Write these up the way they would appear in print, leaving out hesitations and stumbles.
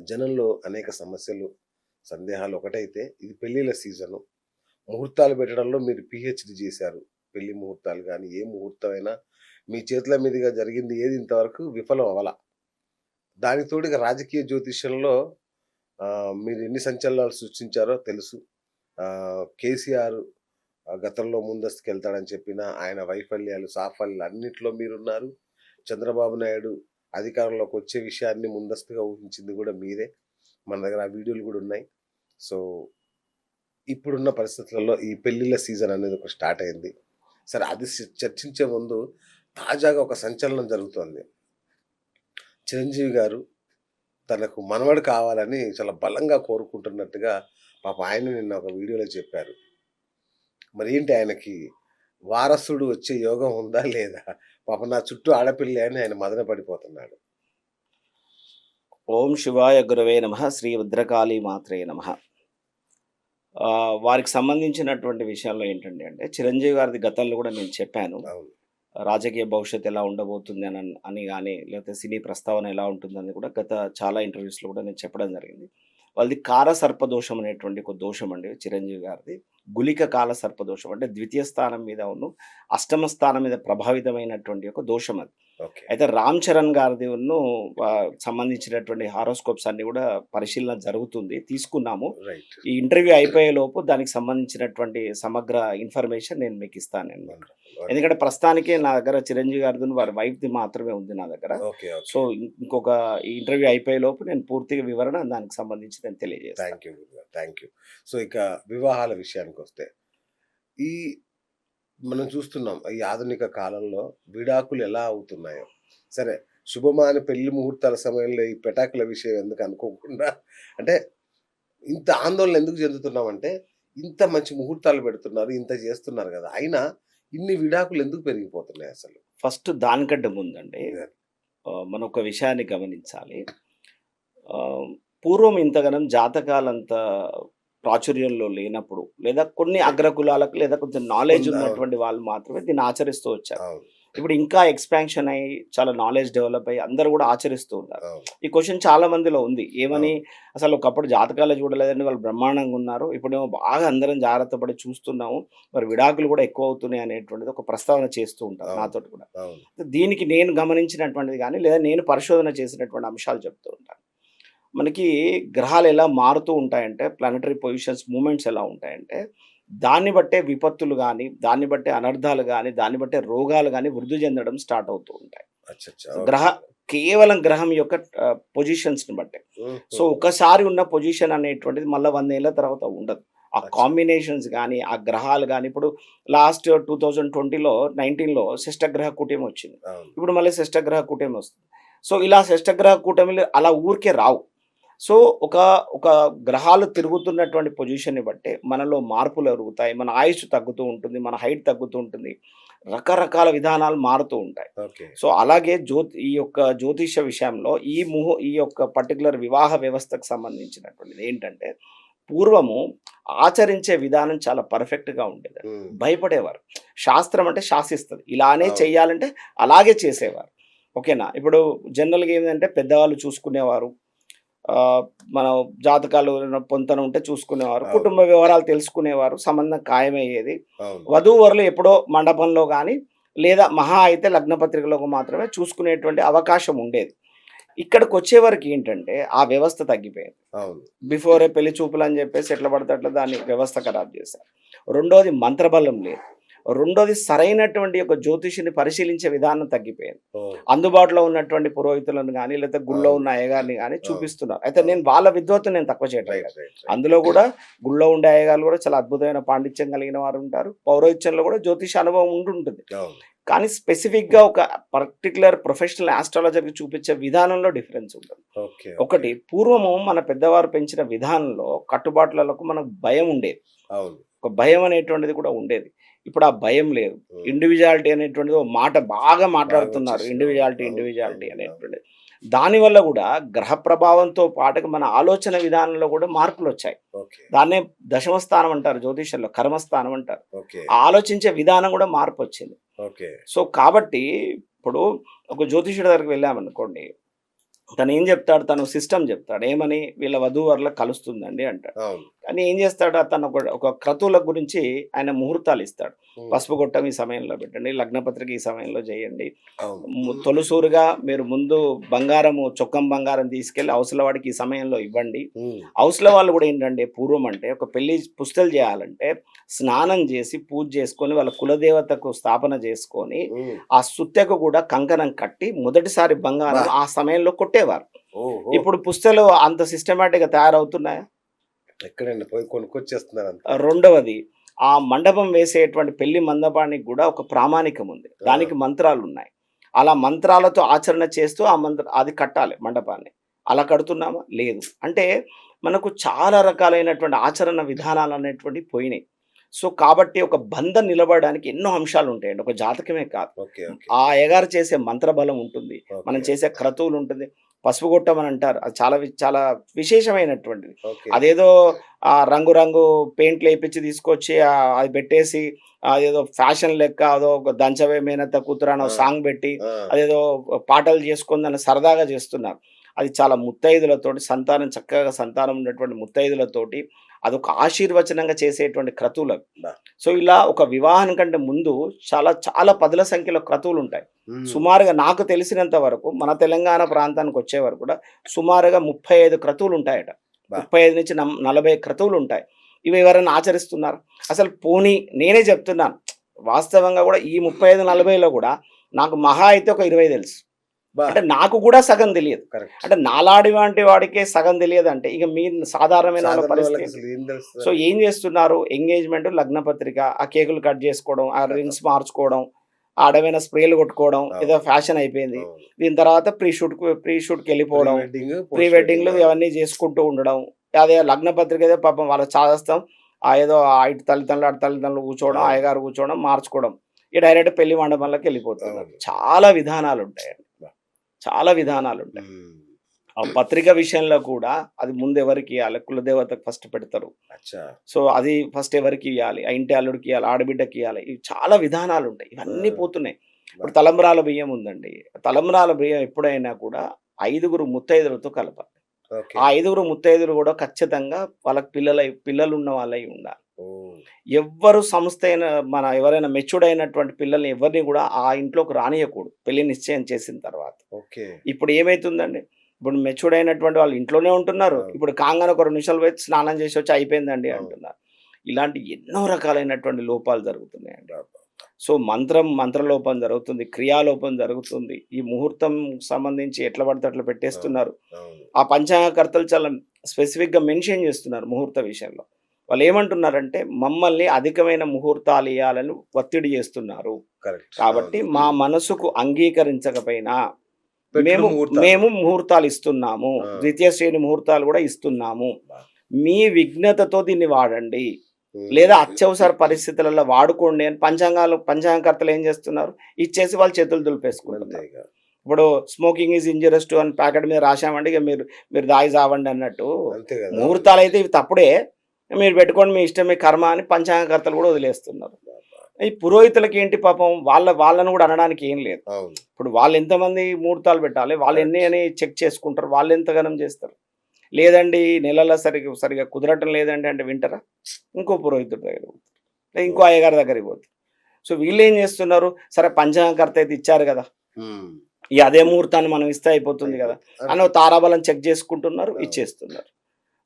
జనంలో అనేక సమస్యలు, సందేహాలు ఒకటైతే ఇది పెళ్ళిళ్ళ సీజను. ముహూర్తాలు పెట్టడంలో మీరు పీహెచ్‌డీ చేశారు. పెళ్లి ముహూర్తాలు గాని, ఏ ముహూర్తమైనా మీ చేతుల మీదుగా జరిగింది ఏది ఇంతవరకు విఫలం అవ్వల. దానికి తోడు ఇక రాజకీయ జ్యోతిష్యంలో మీరు ఎన్ని సంచలనాలు సృష్టించారో తెలుసు. కేసీఆర్ గతంలో ముందస్తుకెళ్తాడని చెప్పిన ఆయన వైఫల్యాలు, సాఫల్యాలు అన్నిట్లో మీరున్నారు. చంద్రబాబు నాయుడు అధికారంలోకి వచ్చే విషయాన్ని ముందస్తుగా ఊహించింది కూడా మీరే. మన దగ్గర ఆ వీడియోలు కూడా ఉన్నాయి. సో, ఇప్పుడున్న పరిస్థితులలో ఈ పెళ్ళిళ్ళ సీజన్ అనేది ఒక స్టార్ట్ అయింది. సరే అది చర్చించే ముందు తాజాగా ఒక సంచలనం జరుగుతోంది. చిరంజీవి గారు తనకు మనవడు కావాలని చాలా బలంగా కోరుకుంటున్నట్టుగా పాపం ఆయన నిన్న ఒక వీడియోలో చెప్పారు. మరి ఏంటి ఆయనకి వారసుడు వచ్చే యోగం ఉందా లేదా? పాపం నా చుట్టూ ఆడపిల్లే అని ఆయన మదన పడిపోతున్నాడు. ఓం శివాయ గురవే నమః. శ్రీ భద్రకాళి మాత్రే నమః. వారికి సంబంధించినటువంటి విషయాల్లో ఏంటంటే అంటే చిరంజీవి గారిది గతంలో కూడా నేను చెప్పాను. అవును. రాజకీయ భవిష్యత్తు ఎలా ఉండబోతుంది అని కానీ లేకపోతే సినీ ప్రస్తావన ఎలా ఉంటుందని కూడా గత చాలా ఇంటర్వ్యూస్లో కూడా నేను చెప్పడం జరిగింది. వాళ్ళది కాల సర్పదోషం అనేటువంటి ఒక దోషం అండి చిరంజీవి గారిది. గుళిక కాల సర్పదోషం అంటే ద్వితీయ స్థానం మీద అష్టమ స్థానం మీద ప్రభావితమైనటువంటి ఒక దోషం అది. ఓకే. అయితే రామ్ చరణ్ గారిది సంబంధించినటువంటి హారోస్కోప్స్ అన్ని కూడా పరిశీలన జరుగుతుంది, తీసుకున్నాము. రైట్. ఈ ఇంటర్వ్యూ అయిపోయే లోపు దానికి సంబంధించినటువంటి సమగ్ర ఇన్ఫర్మేషన్ నేను మీకు ఇస్తాను. ఎందుకంటే ప్రస్తుతానికి నా దగ్గర చిరంజీవి గారిది వారి వైఫ్ది మాత్రమే ఉంది నా దగ్గర. ఓకే. సో ఇంకొక ఈ ఇంటర్వ్యూ అయిపోయే లోపు నేను పూర్తిగా వివరణ దానికి సంబంధించి నేను తెలియజేస్తాను. Thank you. సో ఇక వివాహాల విషయానికి వస్తే ఈ మనం చూస్తున్నాం ఈ ఆధునిక కాలంలో విడాకులు ఎలా అవుతున్నాయో. సరే, శుభమాన పెళ్లి ముహూర్తాల సమయంలో ఈ పెటాకుల విషయం ఎందుకు అనుకోకుండా, అంటే ఇంత ఆందోళన ఎందుకు చెందుతున్నామంటే ఇంత మంచి ముహూర్తాలు పెడుతున్నారు, ఇంత చేస్తున్నారు కదా, అయినా ఇన్ని విడాకులు ఎందుకు పెరిగిపోతున్నాయి అసలు? ఫస్ట్ దానికంటే ముందండి మనం ఒక విషయాన్ని గమనించాలి. పూర్వం ఇంతగానం జాతకాలంత ప్రాచుర్యంలో లేనప్పుడు లేదా కొన్ని అగ్రకులాలకు లేదా కొంచెం నాలెడ్జ్ ఉన్నటువంటి వాళ్ళు మాత్రమే దీన్ని ఆచరిస్తూ వచ్చారు. ఇప్పుడు ఇంకా ఎక్స్పాన్షన్ అయ్యి చాలా నాలెడ్జ్ డెవలప్ అయ్యి అందరూ కూడా ఆచరిస్తూ ఉన్నారు. ఈ క్వశ్చన్ చాలా మందిలో ఉంది, ఏమని అసలు ఒకప్పుడు జాతకాలు చూడలేదండి, వాళ్ళు బ్రహ్మాండంగా ఉన్నారు, ఇప్పుడేమో బాగా అందరం జాగ్రత్త పడి చూస్తున్నాము, మరి విడాకులు కూడా ఎక్కువ అవుతున్నాయి అనేటువంటిది ఒక ప్రస్తావన చేస్తూ ఉంటారు నాతో కూడా. దీనికి నేను గమనించినటువంటిది కానీ లేదా నేను పరిశోధన చేసినటువంటి అంశాలు చెప్తూ ఉంటాను. మనకి గ్రహాలు ఎలా మారుతూ ఉంటాయంటే, ప్లానటరీ పొజిషన్స్ మూమెంట్స్ ఎలా ఉంటాయంటే దాన్ని బట్టే విపత్తులు కానీ, దాన్ని బట్టే అనర్థాలు కానీ, దాన్ని బట్టే రోగాలు కానీ వృద్ధి చెందడం స్టార్ట్ అవుతూ ఉంటాయి. కేవలం గ్రహం యొక్క పొజిషన్స్ని బట్టే. సో ఒకసారి ఉన్న పొజిషన్ అనేటువంటిది మళ్ళీ 100 ఏళ్ళ తర్వాత ఉండదు. ఆ కాంబినేషన్స్ కానీ ఆ గ్రహాలు కానీ, ఇప్పుడు లాస్ట్ 2020లో 19లో షష్టగ్రహ కూటమి వచ్చింది, ఇప్పుడు మళ్ళీ షష్టగ్రహ కూటమి వస్తుంది. సో ఇలా షష్టగ్రహ కూటమిలు అలా ఊరికే రావు. సో ఒక గ్రహాలు తిరుగుతున్నటువంటి పొజిషన్ని బట్టి మనలో మార్పులు జరుగుతాయి, మన ఆయుష్ తగ్గుతూ ఉంటుంది, మన హైట్ తగ్గుతూ ఉంటుంది, రకరకాల విధానాలు మారుతూ ఉంటాయి. సో అలాగే ఈ యొక్క జ్యోతిష విషయంలో ఈ యొక్క పర్టికులర్ వివాహ వ్యవస్థకు సంబంధించినటువంటిది ఏంటంటే, పూర్వము ఆచరించే విధానం చాలా పర్ఫెక్ట్గా ఉండేది. భయపడేవారు. శాస్త్రం అంటే శాసిస్తుంది, ఇలానే చెయ్యాలంటే అలాగే చేసేవారు. ఓకేనా. ఇప్పుడు జనరల్గా ఏంటంటే పెద్దవాళ్ళు చూసుకునేవారు, మన జాతకాలు పొంతన ఉంటే చూసుకునేవారు, కుటుంబ వివరాలు తెలుసుకునేవారు, సంబంధం ఖాయమయ్యేది. వధూవరులు ఎప్పుడో మండపంలో కానీ లేదా మహా అయితే లగ్నపత్రికలో మాత్రమే చూసుకునేటువంటి అవకాశం ఉండేది. ఇక్కడికి వచ్చే వరకు ఏంటంటే ఆ వ్యవస్థ తగ్గిపోయింది. బిఫోరే పెళ్లి చూపులు అని చెప్పేసి ఎట్లా పడితే అట్లా దాన్ని వ్యవస్థ ఖరాబ్ చేశారు. రెండోది మంత్రబలం లేదు. రెండోది సరైనటువంటి ఒక జ్యోతిషిని పరిశీలించే విధానం తగ్గిపోయింది. అందుబాటులో ఉన్నటువంటి పురోహితులను కానీ లేదా గుళ్ళో ఉన్న అయ్యగారిని కానీ చూపిస్తున్నారు. అయితే నేను వాళ్ళ విద్వత్తు నేను తక్కువ చేయట్లేదు. అందులో కూడా గుళ్ళో ఉండే అయ్యగారు కూడా చాలా అద్భుతమైన పాండిత్యం కలిగిన వారు ఉంటారు, పౌరోహిత్యంలో కూడా జ్యోతిష అనుభవం ఉంటుంది. కానీ స్పెసిఫిక్గా ఒక పర్టికులర్ ప్రొఫెషనల్ ఆస్ట్రాలజర్కి చూపించే విధానంలో డిఫరెన్స్ ఉంటుంది. ఒకటి, పూర్వము మన పెద్దవారు పెంచిన విధానంలో కట్టుబాట్లకు మనకు భయం ఉండేది, ఒక భయం అనేటువంటిది కూడా ఉండేది. ఇప్పుడు ఆ భయం లేదు. ఇండివిజువాలిటీ అనేటువంటిది ఒక మాట బాగా మాట్లాడుతున్నారు, ఇండివిజువాలిటీ అనేటువంటిది. దానివల్ల కూడా గ్రహ ప్రభావంతో పాటుగా మన ఆలోచన విధానంలో కూడా మార్పులు వచ్చాయి. దాన్నే దశమ స్థానం అంటారు జ్యోతిషంలో, కర్మస్థానం అంటారు. ఆలోచించే విధానం కూడా మార్పు వచ్చింది. సో కాబట్టి ఇప్పుడు ఒక జ్యోతిషుడి దగ్గరికి వెళ్ళామనుకోండి, తను ఏం చెప్తాడు, తను సిస్టమ్ చెప్తాడు. ఏమని, వీళ్ళ వధూవరుల కలుస్తుందండి అంటాడు. అవును. కానీ ఏం చేస్తాడు, తను ఒక క్రతువుల గురించి ఆయన ముహూర్తాలు ఇస్తాడు. ఉమ్, పసుపు గొట్టం ఈ సమయంలో పెట్టండి, లగ్నపత్రిక ఈ సమయంలో చేయండి, అవును. తొలుసూరుగా మీరు ముందు బంగారము చొక్కం బంగారం తీసుకెళ్లి అవసల వాడికి ఈ సమయంలో ఇవ్వండి. ఉమ్, అవసల వాళ్ళు కూడా ఏంటంటే, పూర్వం అంటే ఒక పెళ్లి పుస్తలు చేయాలంటే స్నానం చేసి పూజ చేసుకొని వాళ్ళ కులదేవతకు స్థాపన చేసుకొని ఉమ్, ఆ సుత్తెకు కూడా కంకణం కట్టి మొదటిసారి బంగారం ఆ సమయంలో కొట్టేవారు. ఓహో. ఇప్పుడు పుస్తలు అంత సిస్టమేటిక్ గా తయారవుతున్నాయా? ఎక్కడండి పోయి కొనుక్కొచ్చేస్తున్నారు అంత. రెండవది, ఆ మండపం వేసేటువంటి పెళ్లి మండపానికి కూడా ఒక ప్రామాణికం ఉంది. దానికి మంత్రాలు ఉన్నాయి. అలా మంత్రాలతో ఆచరణ చేస్తూ అది కట్టాలి మండపాన్ని. అలా కడుతున్నామా? లేదు. అంటే మనకు చాలా రకాలైనటువంటి ఆచరణ విధానాలు అనేటువంటివి పోయినాయి. సో కాబట్టి ఒక బంధం నిలబడడానికి ఎన్నో అంశాలు ఉంటాయండి. ఒక జాతకమే కాదు. ఓకే, ఓకే, ఆ అయ్యగారు చేసే మంత్రబలం ఉంటుంది. మనం ఓకే, చేసే క్రతువులు ఉంటుంది. పసుపు కొట్టం అని అంటారు. అది చాలా చాలా విశేషమైనటువంటిది. ఓకే. అదేదో రంగు రంగు పెయింట్లు వేయించి తీసుకొచ్చి అది పెట్టేసి అదేదో ఫ్యాషన్ లెక్క అదో ఒక దంచవే మేనత్త కూతురు అని ఆ, సాంగ్ పెట్టి ఆ, అదేదో పాటలు చేసుకుందని సరదాగా చేస్తున్నారు. అది చాలా ముత్తైదులతోటి సంతానం చక్కగా సంతానం ఉన్నటువంటి ముత్తైదులతోటి అదొక ఆశీర్వచనంగా చేసేటువంటి క్రతువులు. బా. సో ఇలా ఒక వివాహం కంటే ముందు చాలా చాలా పదుల సంఖ్యలో క్రతువులు ఉంటాయి. ఉమ్, సుమారుగా నాకు తెలిసినంత వరకు మన తెలంగాణ ప్రాంతానికి వచ్చే వరకు కూడా సుమారుగా 35 క్రతువులు ఉంటాయట. బా. 35 నుంచి 40 క్రతువులు ఉంటాయి. ఇవి ఎవరైనా ఆచరిస్తున్నారు? అసలు పోనీ నేనే చెప్తున్నాను, వాస్తవంగా కూడా ఈ 35-40లో కూడా నాకు మహా అయితే ఒక 20 తెలుసు. బా. అంటే నాకు కూడా సగం తెలియదు. కరెక్ట్. అంటే నాలాడి వంటి వాడికే సగం తెలియదు అంటే ఇక మీ సాధారణమైన వాళ్ళ సాధారణ పరిస్థితి వాళ్ళకి ఏంటి? అసలు ఏం సో తెలుస్తుంది? ఏం చేస్తున్నారు, ఎంగేజ్మెంట్ లగ్నపత్రిక, ఆ కేకులు కట్ చేసుకోవడం, ఆ రింగ్స్ మార్చుకోవడం, ఆ అడవైన స్ప్రేలు కొట్టుకోవడం ఏదో ఫ్యాషన్ అయిపోయింది. అవును. దీని తర్వాత ప్రీ షూట్కి వెళ్ళిపోవడం, వెడ్డింగ్, ప్రీ వెడ్డింగ్లు ఇవన్నీ చేసుకుంటూ ఉండడం. అదే లగ్నపత్రిక ఏదో పాపం వాళ్ళ చాదస్తాం, ఏదో ఇటు తల్లిదండ్రులు అటు తల్లిదండ్రులు కూర్చోవడం, అవును. అయ్యగారు కూర్చోవడం, మార్చుకోవడం, ఇక డైరెక్ట్ పెళ్లి మండపంలోకి వెళ్ళిపోతున్నారు. అవును. చాలా విధానాలు ఉంటాయండి. చాలా విధానాలు ఉంటాయి. ఉమ్, ఆ పత్రిక విషయంలో కూడా అది ముందు ఎవరికి ఇవ్వాలి, కులదేవతకు ఫస్ట్ పెడతారు. అచ్చా. సో అది ఫస్ట్ ఎవరికి ఇవ్వాలి, ఆ ఇంటి అల్లుడికి ఇవ్వాలి, ఆడబిడ్డకి ఇవ్వాలి. ఇవి చాలా విధానాలు ఉంటాయి. ఇవన్నీ పోతున్నాయి. ఇప్పుడు తలంబ్రాల బియ్యం ఉందండి. తలంబ్రాల బియ్యం ఎప్పుడైనా కూడా 5 ముత్తైదులతో కలపాలి. ఓకే. ఆ 5 ముత్తైదులు కూడా ఖచ్చితంగా వాళ్ళకి పిల్లలు ఉన్న వాళ్ళై ఉండాలి. ఓ, ఎవ్వరు సంస్థ అయిన ఎవరైనా మెచ్యూర్డ్ అయినటువంటి పిల్లల్ని ఎవరిని కూడా ఆ ఇంట్లోకి రానియకూడదు పెళ్లి నిశ్చయం చేసిన తర్వాత. ఓకే. ఇప్పుడు ఏమైతుందండి, ఇప్పుడు మెచ్యూర్డ్ అయినటువంటి వాళ్ళు ఇంట్లోనే ఉంటున్నారు. అవును. ఇప్పుడు కాంగానే ఒక 2 నిమిషాలు పోయి స్నానం చేసి వచ్చి అయిపోయిందండి అవును. అంటున్నారు. ఇలాంటి ఎన్నో రకాలైనటువంటి లోపాలు జరుగుతున్నాయండి. బా, సో మంత్రలోపం జరుగుతుంది, క్రియాలోపం జరుగుతుంది. ఈ ముహూర్తం సంబంధించి ఎట్లా పడితే అట్లా పెట్టేస్తున్నారు. అవును. ఆ పంచాంగకర్తలు చాలా స్పెసిఫిక్గా మెన్షన్ చేస్తున్నారు ముహూర్త విషయంలో. వాళ్ళు ఏమంటున్నారంటే మమ్మల్ని అధికమైన ముహూర్తాలు ఇవ్వాలని ఒత్తిడి చేస్తున్నారు. కరెక్ట్. కాబట్టి అవును. మా మనసుకు అంగీకరించకపోయినా పెట్టుడు మేము ముహూర్తాలు. మేము ముహూర్తాలు ఇస్తున్నాము, ఆ. ద్వితీయ శ్రేణి ముహూర్తాలు కూడా ఇస్తున్నాము. బా. మీ విఘ్నతతో దీన్ని వాడండి, ఉమ్, లేదా అత్యవసర పరిస్థితులలో వాడుకోండి అని పంచాంగకర్తలు ఏం చేస్తున్నారు, ఇచ్చేసి వాళ్ళు చేతులు దులిపేసుకుంటున్నారు. అంతేగా. ఇప్పుడు స్మోకింగ్ ఈజ్ ఇంజరియస్ టు అని ప్యాకెట్ మీద రాశామండి, ఇక మీరు దాగి చావండి అన్నట్టు. అంతే కదా. ముహూర్తాలు అయితే ఇవి తప్పుడే, మీరు పెట్టుకోండి, మీ ఇష్టం, మీ కర్మ అని పంచాంగకర్తలు కూడా వదిలేస్తున్నారు. ఈ పురోహితులకి ఏంటి పాపం, వాళ్ళను కూడా అనడానికి ఏం లేదు. అవును. ఇప్పుడు వాళ్ళు ఎంతమంది ముహూర్తాలు పెట్టాలి, వాళ్ళు ఎన్ని అని చెక్ చేసుకుంటారు, వాళ్ళు ఎంతగానం చేస్తారు. లేదండి నెలలో సరిగా కుదరటం లేదండి అంటే వింటారా, ఇంకో పురోహితుడి దగ్గర పోతారు, లేదా ఇంకో అయ్యగారి దగ్గరికి పోతారు. సో వీళ్ళు ఏం చేస్తున్నారు, సరే పంచాంగకర్త అయితే ఇచ్చారు కదా, ఉమ్, ఈ అదే ముహూర్తాన్ని మనం ఇస్తే అయిపోతుంది కదా అని తారాబలం చెక్ చేసుకుంటున్నారు, ఇచ్చేస్తున్నారు.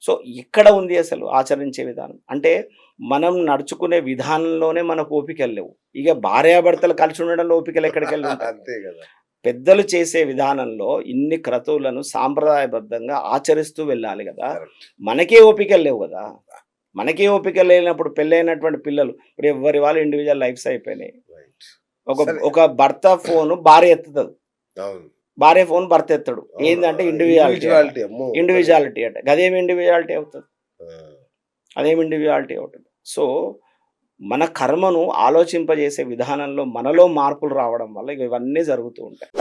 సో ఎక్కడ ఉంది అసలు ఆచరించే విధానం? అంటే మనం నడుచుకునే విధానంలోనే మనకు ఓపికలు లేవు. ఇక భార్యాభర్తలు కలిసి ఉండడంలో ఓపికలు ఎక్కడికి వెళ్ళి ఉంటాయి? అంతే కదా. పెద్దలు చేసే విధానంలో ఇన్ని క్రతువులను సాంప్రదాయబద్ధంగా ఆచరిస్తూ వెళ్ళాలి కదా. కరెక్ట్. మనకే ఓపికలు లేవు కదా. మనకే ఓపిక లేనప్పుడు పెళ్ళైనటువంటి పిల్లలు ఇప్పుడు ఎవరి వాళ్ళు ఇండివిజువల్ లైఫ్స్ అయిపోయినాయి. రైట్. ఒక భర్త ఫోను భార్య ఎత్తుతుంది, అవును. భార్య ఫోన్ భర్త ఎత్తడు. ఏంటంటే ఇండివిజువాలిటీ. అమ్మో. ఇండివిజువాలిటీ అంటే అదేమి ఇండివిజువాలిటీ అవుతుంది, ఆ, అదేమి ఇండివిజువాలిటీ అవుతుంది. సో మన కర్మను ఆలోచింపజేసే విధానంలో మనలో మార్పులు రావడం వల్ల ఇవన్నీ జరుగుతూ ఉంటాయి.